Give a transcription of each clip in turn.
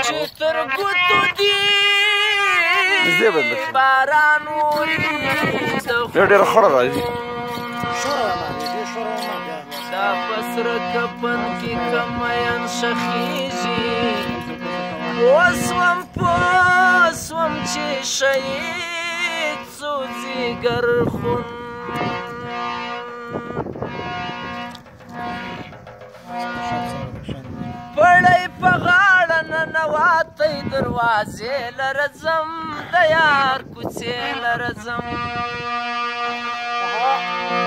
چې تر ګوتو دي باران اوري ډېره خړه راځي دا په سره کفن کې کمین شخیږي پوه سوم چې شهید څو ځیګر خون پړی په غاړه ننوتی دروازې لره ځم د یار کوڅې لره ځم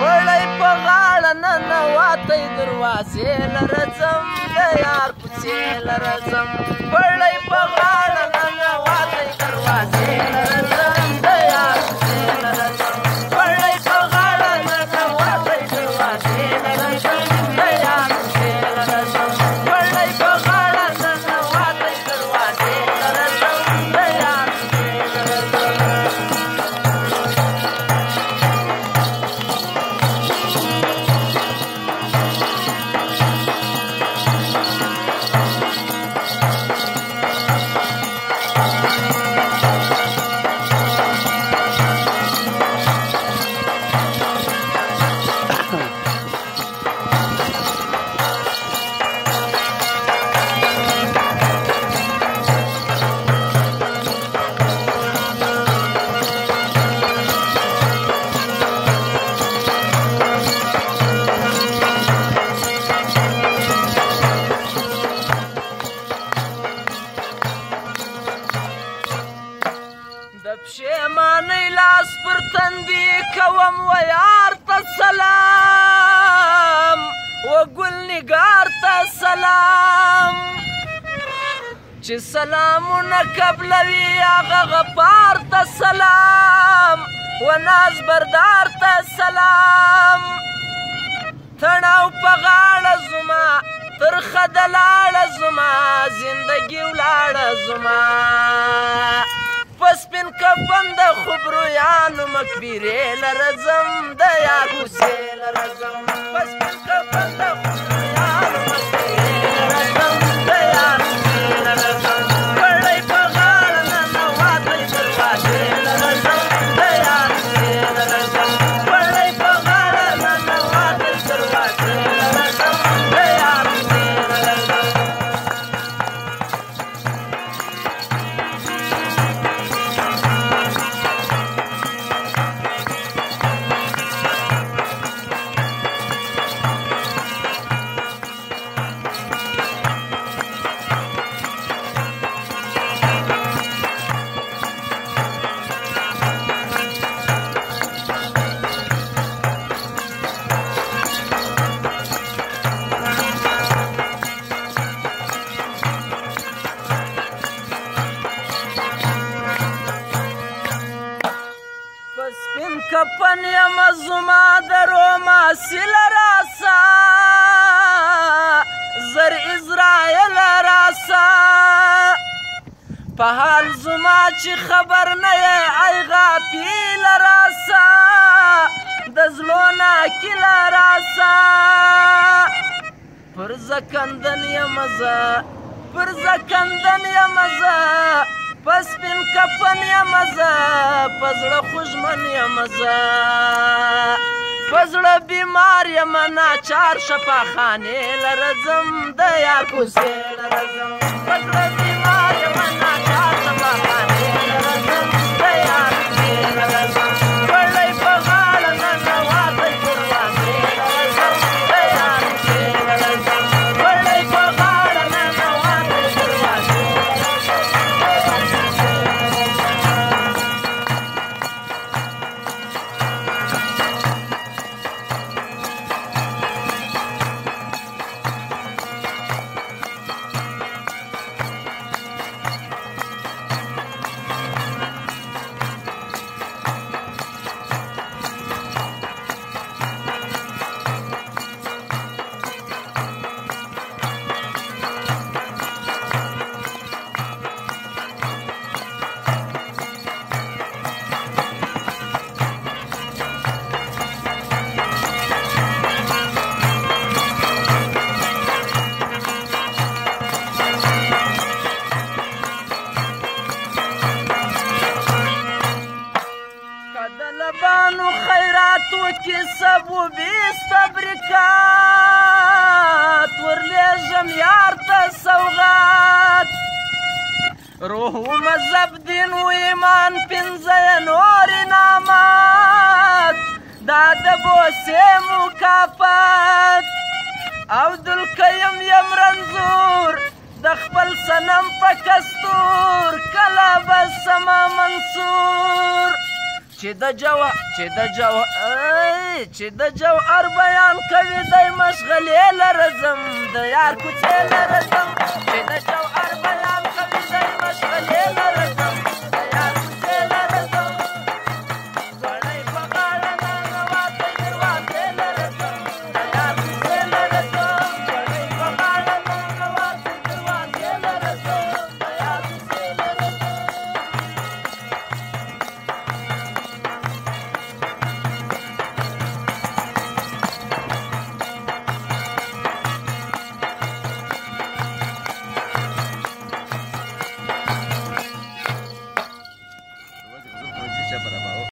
پړی په غاړه ننوتی دروازې لره ځم د یار کوڅې لره ځم پړی په غاړه ننوتی دروازې لره ځم د یار کوڅې لره ځم پړی په غاړه ننوتی دروازې لره ځم د یار کوڅې لره ځم پړی په غاړه ننوتی دروازې لره ځم د یار کوڅې لره ځم پښیمانۍ لاس پر تندي کوم و یار ته سلام و ګل نګار ته سلام چې سلامونه قبلوي هغه غفار ته سلام و ناز بردار ته سلام تڼاو په غاړه زما ترخه د لاړه زما زندګي ولاړه زما په سپین کفن د خبرویانو مقبرې لره ځم د یار کوڅې لره ځم په سپین کفن د خبرویانو مقبرې لره ځم د یار کوڅې لره ځم پړی په غاړه ننوتی دروازې لره ځم د یار کوڅې لره ځم پړی په غاړه ننوتی دروازې لره ځم د یار کوڅې لره ځم کپن یم زما درو ماسل راسا زر اسرائیل راسا په حال زما چې خبر نه یې ای غافل راسا د زړه ناکل راسا پر زکندن یم زه پر زکندن یم زه په سپین کفن یم زه په زړه خوږمن یم زه په زړه بیمار یم ناچار شفاخانې لره ځم د یار کوڅې لره ځم په زړه بیمار یم ناچار شفاخانې لره ځم د یار کوڅې لره ځم پړی په غاړه ننوتی دروازې لره ځم د یار کوڅې لره ځم پړی په غاړه ننوتی دروازې لره ځم طالبانو خیراتو کې سبو بیست برکات ورلیږم یار ته سوغات روح و مذهب دین و ایمان پنځه نور انعامات دا د بوسې مکافات عبدالقیم یم رنځور د خپل صنم په کستور کله به سما منصور چې د جوهر بیان کوي دی مشغلې لرزم د یار کوڅې لرزم چې د